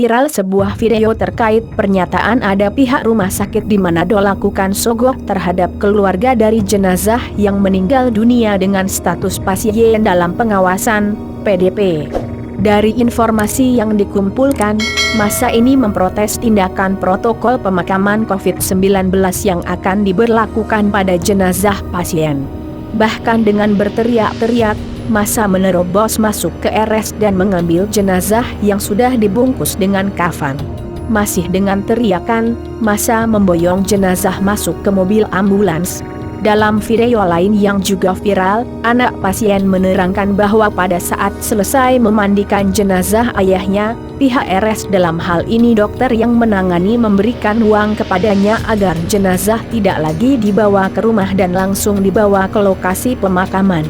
viral sebuah video terkait pernyataan ada pihak rumah sakit di Manado lakukan sogok terhadap keluarga dari jenazah yang meninggal dunia dengan status pasien dalam pengawasan PDP. Dari informasi yang dikumpulkan, massa ini memprotes tindakan protokol pemakaman COVID-19 yang akan diberlakukan pada jenazah pasien. Bahkan dengan berteriak-teriak, massa menerobos masuk ke RS dan mengambil jenazah yang sudah dibungkus dengan kafan. Masih dengan teriakan, massa memboyong jenazah masuk ke mobil ambulans. Dalam video lain yang juga viral, anak pasien menerangkan bahwa pada saat selesai memandikan jenazah ayahnya, pihak RS dalam hal ini dokter yang menangani memberikan uang kepadanya agar jenazah tidak lagi dibawa ke rumah dan langsung dibawa ke lokasi pemakaman.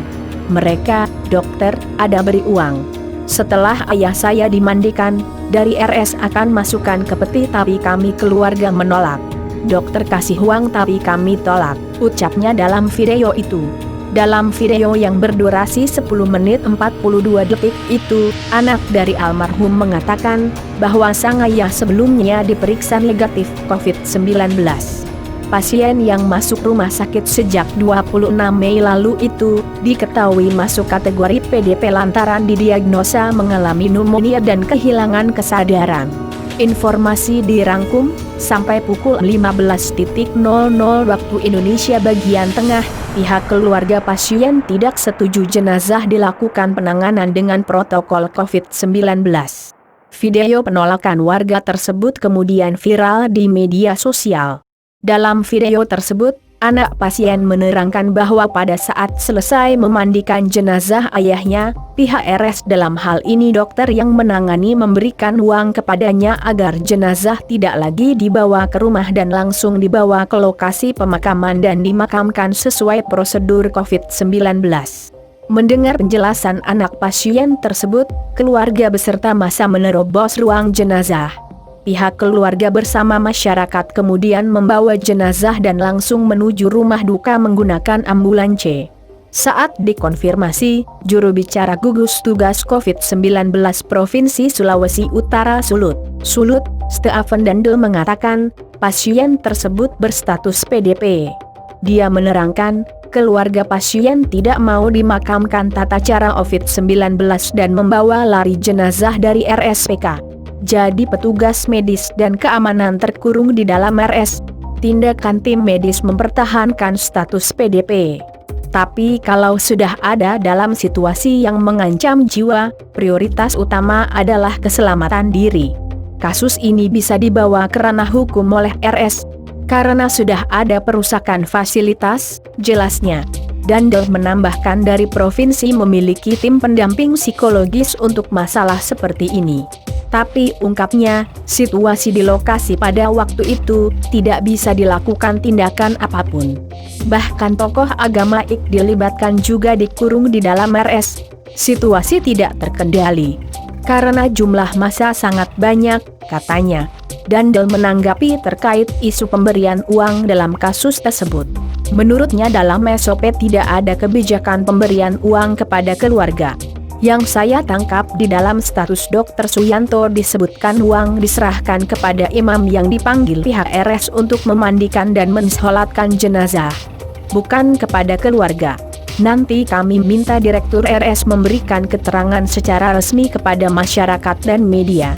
Mereka, dokter, ada beri uang. Setelah ayah saya dimandikan, dari RS akan masukkan ke peti tapi kami keluarga menolak. Dokter kasih uang tapi kami tolak, ucapnya dalam video itu. Dalam video yang berdurasi 10 menit 42 detik itu, anak dari almarhum mengatakan bahwa sang ayah sebelumnya diperiksa negatif COVID-19. Pasien yang masuk rumah sakit sejak 26 Mei lalu itu diketahui masuk kategori PDP lantaran didiagnosa mengalami pneumonia dan kehilangan kesadaran. Informasi dirangkum sampai pukul 15.00 waktu Indonesia bagian tengah. Pihak keluarga pasien tidak setuju jenazah dilakukan penanganan dengan protokol COVID-19. Video penolakan warga tersebut kemudian viral di media sosial. Dalam video tersebut, anak pasien menerangkan bahwa pada saat selesai memandikan jenazah ayahnya, pihak RS dalam hal ini dokter yang menangani memberikan uang kepadanya agar jenazah tidak lagi dibawa ke rumah dan langsung dibawa ke lokasi pemakaman dan dimakamkan sesuai prosedur COVID-19. Mendengar penjelasan anak pasien tersebut, keluarga beserta massa menerobos ruang jenazah. Pihak keluarga bersama masyarakat kemudian membawa jenazah dan langsung menuju rumah duka menggunakan ambulans. Saat dikonfirmasi, juru bicara gugus tugas COVID-19 Provinsi Sulawesi Utara Sulut, Stefan Dandel mengatakan, pasien tersebut berstatus PDP. Dia menerangkan, keluarga pasien tidak mau dimakamkan tata cara COVID-19 dan membawa lari jenazah dari RSPK. Jadi petugas medis dan keamanan terkurung di dalam RS. Tindakan tim medis mempertahankan status PDP. Tapi kalau sudah ada dalam situasi yang mengancam jiwa, prioritas utama adalah keselamatan diri. Kasus ini bisa dibawa ke ranah hukum oleh RS karena sudah ada perusakan fasilitas, jelasnya. Dandel menambahkan dari provinsi memiliki tim pendamping psikologis untuk masalah seperti ini. Tapi ungkapnya, situasi di lokasi pada waktu itu tidak bisa dilakukan tindakan apapun. Bahkan tokoh agama dilibatkan juga dikurung di dalam RS. Situasi tidak terkendali karena jumlah massa sangat banyak, katanya. Dandel menanggapi terkait isu pemberian uang dalam kasus tersebut. Menurutnya dalam SOP tidak ada kebijakan pemberian uang kepada keluarga. Yang saya tangkap di dalam status Dr. Suyanto disebutkan uang diserahkan kepada imam yang dipanggil pihak RS untuk memandikan dan mensolatkan jenazah, bukan kepada keluarga. Nanti kami minta Direktur RS memberikan keterangan secara resmi kepada masyarakat dan media.